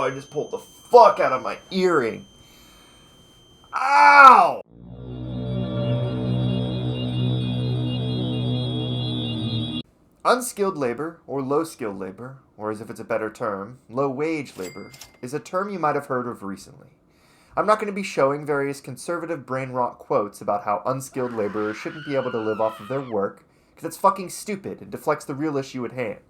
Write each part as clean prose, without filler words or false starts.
I just pulled the fuck out of my earring. Ow! Unskilled labor, or low-skilled labor, or as if it's a better term, low-wage labor, is a term you might have heard of recently. I'm not going to be showing various conservative brain-rot quotes about how unskilled laborers shouldn't be able to live off of their work, because that's fucking stupid and deflects the real issue at hand.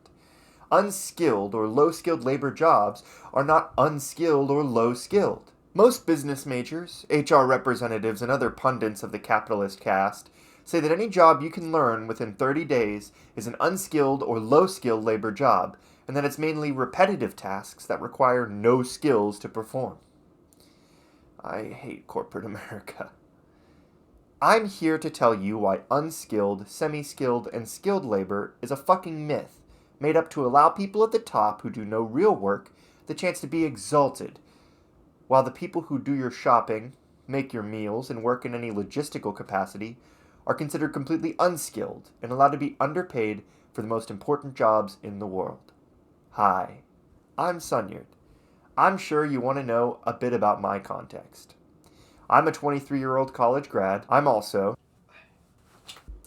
Unskilled or low-skilled labor jobs are not unskilled or low-skilled. Most business majors, HR representatives, and other pundits of the capitalist caste say that any job you can learn within 30 days is an unskilled or low-skilled labor job, and that it's mainly repetitive tasks that require no skills to perform. I hate corporate America. I'm here to tell you why unskilled, semi-skilled, and skilled labor is a fucking myth, made up to allow people at the top who do no real work the chance to be exalted, while the people who do your shopping, make your meals, and work in any logistical capacity are considered completely unskilled and allowed to be underpaid for the most important jobs in the world. Hi, I'm Sunyard. I'm sure you want to know a bit about my context. I'm a 23-year-old college grad. I'm also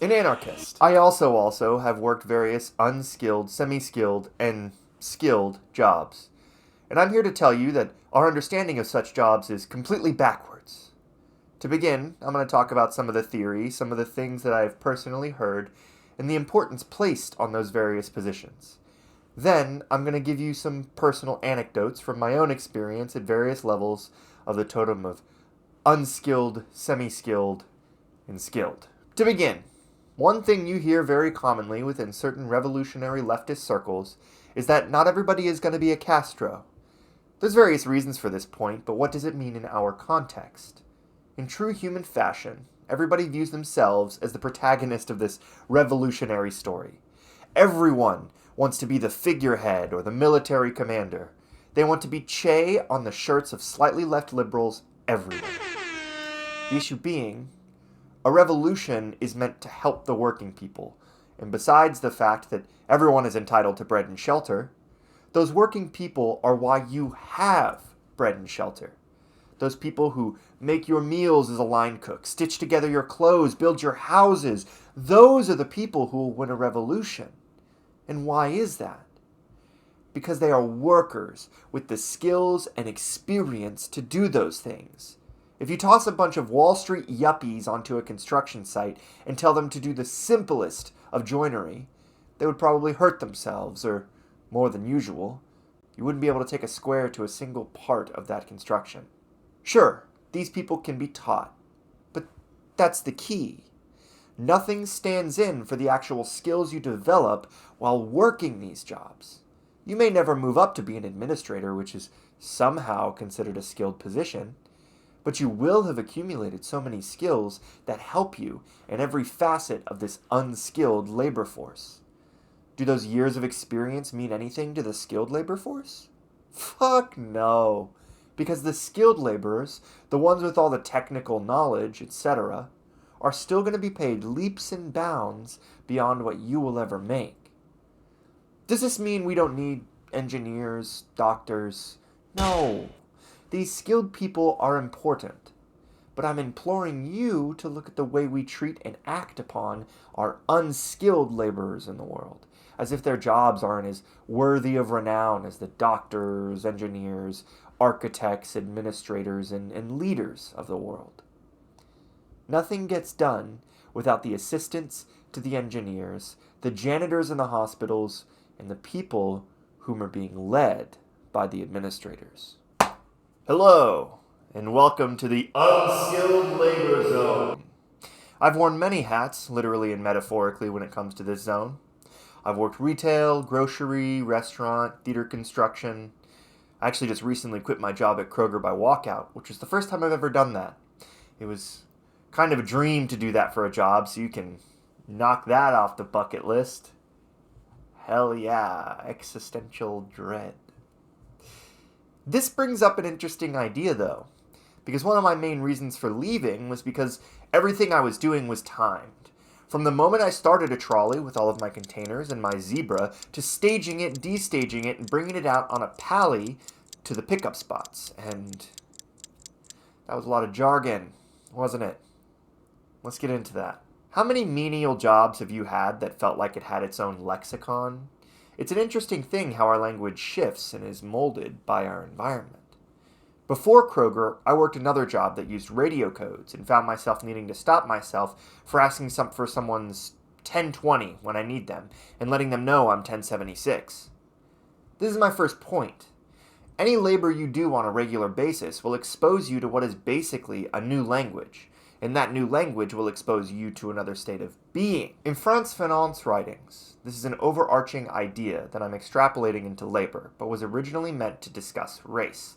an anarchist. I also have worked various unskilled, semi-skilled, and skilled jobs. And I'm here to tell you that our understanding of such jobs is completely backwards. To begin, I'm going to talk about some of the theory, some of the things that I've personally heard, and the importance placed on those various positions. Then, I'm going to give you some personal anecdotes from my own experience at various levels of the totem of unskilled, semi-skilled, and skilled. To begin, one thing you hear very commonly within certain revolutionary leftist circles is that not everybody is going to be a Castro. There's various reasons for this point, but what does it mean in our context? In true human fashion, everybody views themselves as the protagonist of this revolutionary story. Everyone wants to be the figurehead or the military commander. They want to be Che on the shirts of slightly left liberals everywhere. The issue being, a revolution is meant to help the working people, and besides the fact that everyone is entitled to bread and shelter, those working people are why you have bread and shelter. Those people who make your meals as a line cook, stitch together your clothes, build your houses, those are the people who will win a revolution. And why is that? Because they are workers with the skills and experience to do those things. If you toss a bunch of Wall Street yuppies onto a construction site and tell them to do the simplest of joinery, they would probably hurt themselves, or more than usual. You wouldn't be able to take a square to a single part of that construction. Sure, these people can be taught, but that's the key. Nothing stands in for the actual skills you develop while working these jobs. You may never move up to be an administrator, which is somehow considered a skilled position, but you will have accumulated so many skills that help you in every facet of this unskilled labor force. Do those years of experience mean anything to the skilled labor force? Fuck no. Because the skilled laborers, the ones with all the technical knowledge, etc., are still going to be paid leaps and bounds beyond what you will ever make. Does this mean we don't need engineers, doctors? No. These skilled people are important. But I'm imploring you to look at the way we treat and act upon our unskilled laborers in the world, as if their jobs aren't as worthy of renown as the doctors, engineers, architects, administrators, and leaders of the world. Nothing gets done without the assistants to the engineers, the janitors in the hospitals, and the people whom are being led by the administrators. Hello, and welcome to the Unskilled Labor Zone. I've worn many hats, literally and metaphorically, when it comes to this zone. I've worked retail, grocery, restaurant, theater construction. I actually just recently quit my job at Kroger by walkout, which was the first time I've ever done that. It was kind of a dream to do that for a job, so you can knock that off the bucket list. Hell yeah, existential dread. This brings up an interesting idea, though, because one of my main reasons for leaving was because everything I was doing was timed. From the moment I started a trolley with all of my containers and my zebra to staging it, destaging it, and bringing it out on a pally, to the pickup spots, and that was a lot of jargon, wasn't it? Let's get into that. How many menial jobs have you had that felt like it had its own lexicon? It's an interesting thing how our language shifts and is molded by our environment. Before Kroger, I worked another job that used radio codes and found myself needing to stop myself for asking for someone's 1020 when I need them and letting them know I'm 1076. This is my first point. Any labor you do on a regular basis will expose you to what is basically a new language, and that new language will expose you to another state of being. In Frantz Fanon's writings, this is an overarching idea that I'm extrapolating into labor, but was originally meant to discuss race,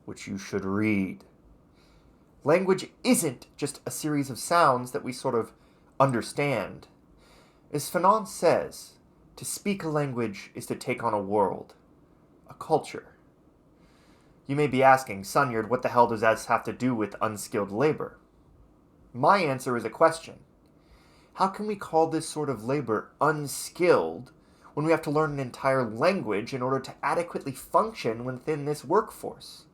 which you should read. Language isn't just a series of sounds that we sort of understand. As Fanon says, to speak a language is to take on a world, a culture. You may be asking, Sunyard, what the hell does that have to do with unskilled labor? My answer is a question. How can we call this sort of labor unskilled when we have to learn an entire language in order to adequately function within this workforce?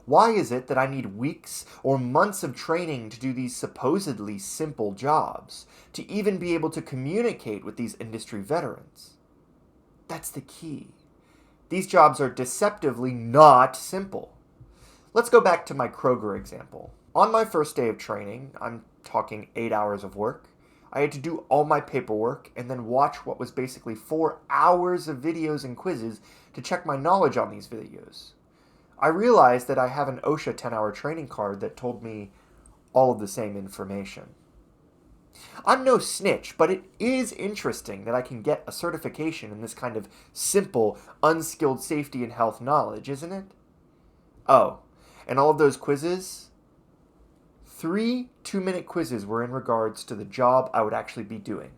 Why is it that I need weeks or months of training to do these supposedly simple jobs, to even be able to communicate with these industry veterans? That's the key. These jobs are deceptively not simple. Let's go back to my Kroger example. On my first day of training, I'm talking 8 hours of work, I had to do all my paperwork and then watch what was basically 4 hours of videos and quizzes to check my knowledge on these videos. I realized that I have an OSHA 10-hour training card that told me all of the same information. I'm no snitch, but it is interesting that I can get a certification in this kind of simple, unskilled safety and health knowledge, isn't it? Oh, and all of those quizzes? 3 2-minute quizzes were in regards to the job I would actually be doing,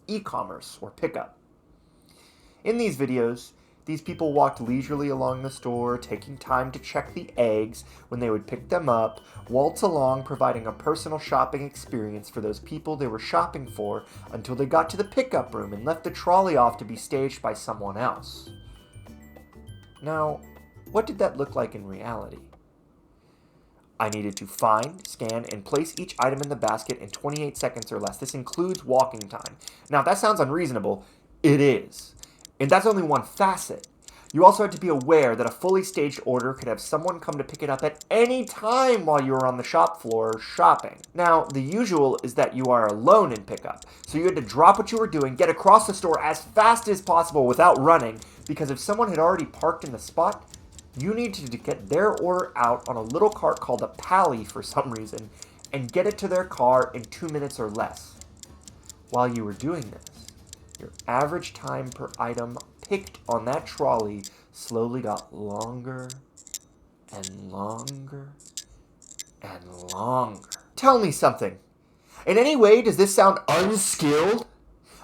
e-commerce or pickup. In these videos, these people walked leisurely along the store, taking time to check the eggs when they would pick them up, waltz along providing a personal shopping experience for those people they were shopping for until they got to the pickup room and left the trolley off to be staged by someone else. Now, what did that look like in reality? I needed to find, scan, and place each item in the basket in 28 seconds or less. This includes walking time. Now, if that sounds unreasonable, it is. And that's only one facet. You also had to be aware that a fully staged order could have someone come to pick it up at any time while you were on the shop floor shopping. Now, the usual is that you are alone in pickup, so you had to drop what you were doing, get across the store as fast as possible without running, because if someone had already parked in the spot, you needed to get their order out on a little cart called a pally for some reason, and get it to their car in 2 minutes or less. While you were doing this, your average time per item picked on that trolley slowly got longer and longer and longer. Tell me something. In any way, does this sound unskilled?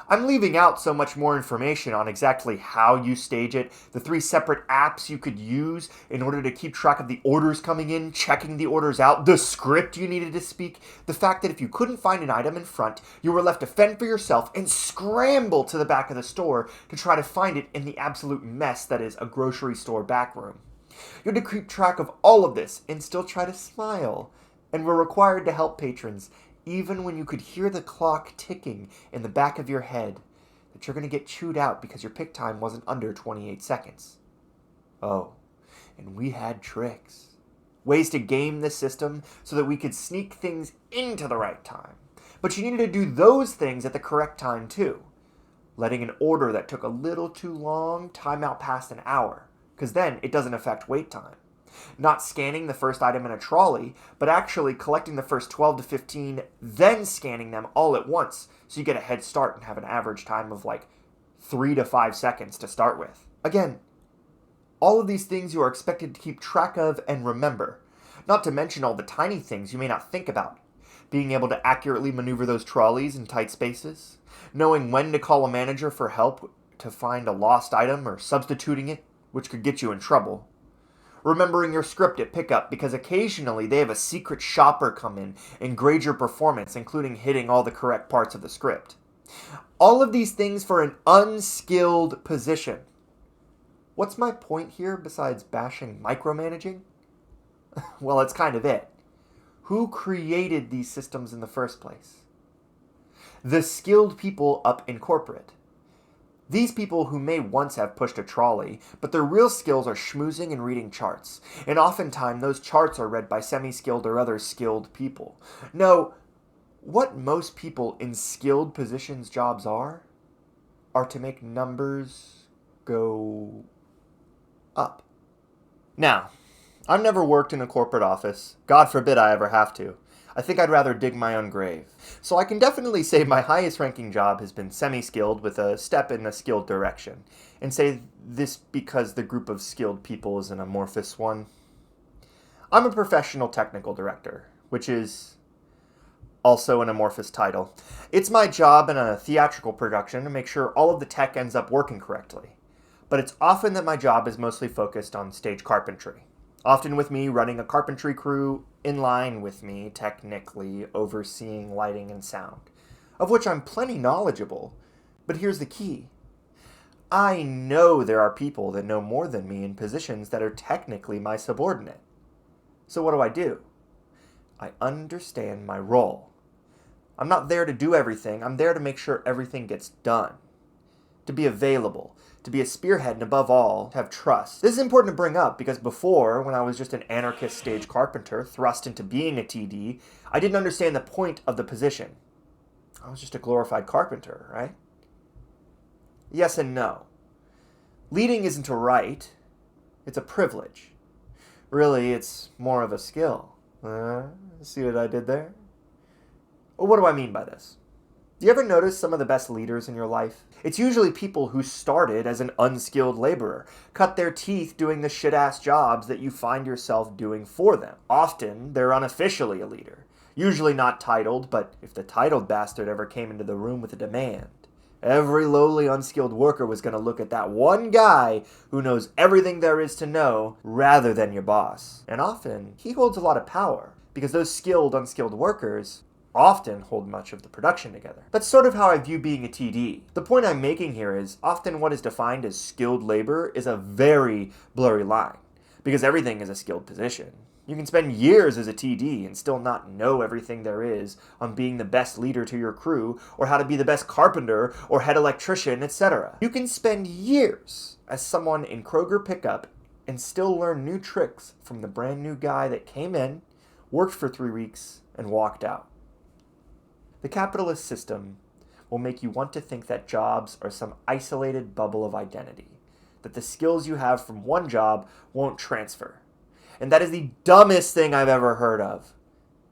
I'm leaving out so much more information on exactly how you stage it, the 3 separate apps you could use in order to keep track of the orders coming in, checking the orders out, the script you needed to speak, the fact that if you couldn't find an item in front, you were left to fend for yourself and scramble to the back of the store to try to find it in the absolute mess that is a grocery store backroom. You had to keep track of all of this and still try to smile, and were required to help patrons even when you could hear the clock ticking in the back of your head, that you're going to get chewed out because your pick time wasn't under 28 seconds. Oh, and we had tricks. Ways to game the system so that we could sneak things into the right time. But you needed to do those things at the correct time too. Letting an order that took a little too long time out past an hour, because then it doesn't affect wait time. Not scanning the first item in a trolley, but actually collecting the first 12 to 15, then scanning them all at once, so you get a head start and have an average time of like 3 to 5 seconds to start with. Again, all of these things you are expected to keep track of and remember, not to mention all the tiny things you may not think about. Being able to accurately maneuver those trolleys in tight spaces, knowing when to call a manager for help to find a lost item or substituting it, which could get you in trouble. Remembering your script at pickup because occasionally they have a secret shopper come in and grade your performance, including hitting all the correct parts of the script. All of these things for an unskilled position. What's my point here besides bashing micromanaging? Well, it's kind of it. Who created these systems in the first place? The skilled people up in corporate. These people who may once have pushed a trolley, but their real skills are schmoozing and reading charts. And oftentimes those charts are read by semi-skilled or other skilled people. No, what most people in skilled positions jobs are to make numbers go up. Now, I've never worked in a corporate office. God forbid I ever have to. I think I'd rather dig my own grave. So I can definitely say my highest ranking job has been semi-skilled with a step in a skilled direction. And say this because the group of skilled people is an amorphous one. I'm a professional technical director, which is also an amorphous title. It's my job in a theatrical production to make sure all of the tech ends up working correctly. But it's often that my job is mostly focused on stage carpentry. Often with me running a carpentry crew in line with me, technically overseeing lighting and sound, of which I'm plenty knowledgeable. But here's the key. I know there are people that know more than me in positions that are technically my subordinate. So what do? I understand my role. I'm not there to do everything. I'm there to make sure everything gets done. To be available, to be a spearhead, and above all, have trust. This is important to bring up because before, when I was just an anarchist stage carpenter thrust into being a TD, I didn't understand the point of the position. I was just a glorified carpenter, right? Yes and no. Leading isn't a right, it's a privilege. Really, it's more of a skill. See what I did there? Well, what do I mean by this? Do you ever notice some of the best leaders in your life? It's usually people who started as an unskilled laborer, cut their teeth doing the shit-ass jobs that you find yourself doing for them. Often, they're unofficially a leader. Usually not titled, but if the titled bastard ever came into the room with a demand, every lowly unskilled worker was going to look at that one guy who knows everything there is to know rather than your boss. And often, he holds a lot of power because those skilled, unskilled workers often hold much of the production together. That's sort of how I view being a TD. The point I'm making here is often what is defined as skilled labor is a very blurry line because everything is a skilled position. You can spend years as a TD and still not know everything there is on being the best leader to your crew or how to be the best carpenter or head electrician, etc. You can spend years as someone in Kroger pickup and still learn new tricks from the brand new guy that came in, worked for 3 weeks, and walked out. The capitalist system will make you want to think that jobs are some isolated bubble of identity, that the skills you have from one job won't transfer. And that is the dumbest thing I've ever heard of.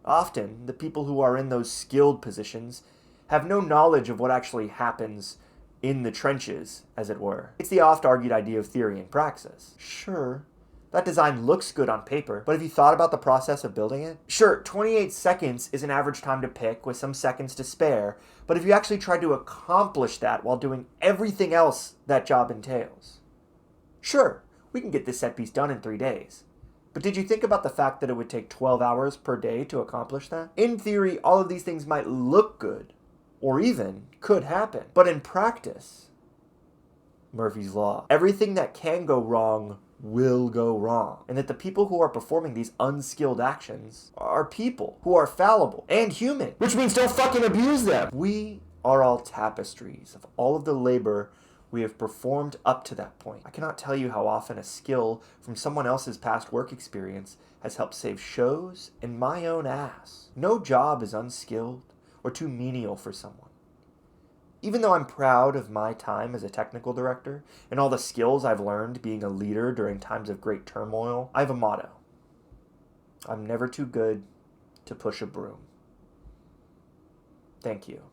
Often, the people who are in those skilled positions have no knowledge of what actually happens in the trenches, as it were. It's the oft-argued idea of theory and praxis. Sure, that design looks good on paper, but have you thought about the process of building it? Sure, 28 seconds is an average time to pick with some seconds to spare, but have you actually tried to accomplish that while doing everything else that job entails? Sure, we can get this set piece done in 3 days. But did you think about the fact that it would take 12 hours per day to accomplish that? In theory, all of these things might look good, or even could happen. But in practice, Murphy's Law, everything that can go wrong will go wrong. And that the people who are performing these unskilled actions are people who are fallible and human. Which means don't fucking abuse them. We are all tapestries of all of the labor we have performed up to that point. I cannot tell you how often a skill from someone else's past work experience has helped save shows and my own ass. No job is unskilled or too menial for someone. Even though I'm proud of my time as a technical director and all the skills I've learned being a leader during times of great turmoil, I have a motto. I'm never too good to push a broom. Thank you.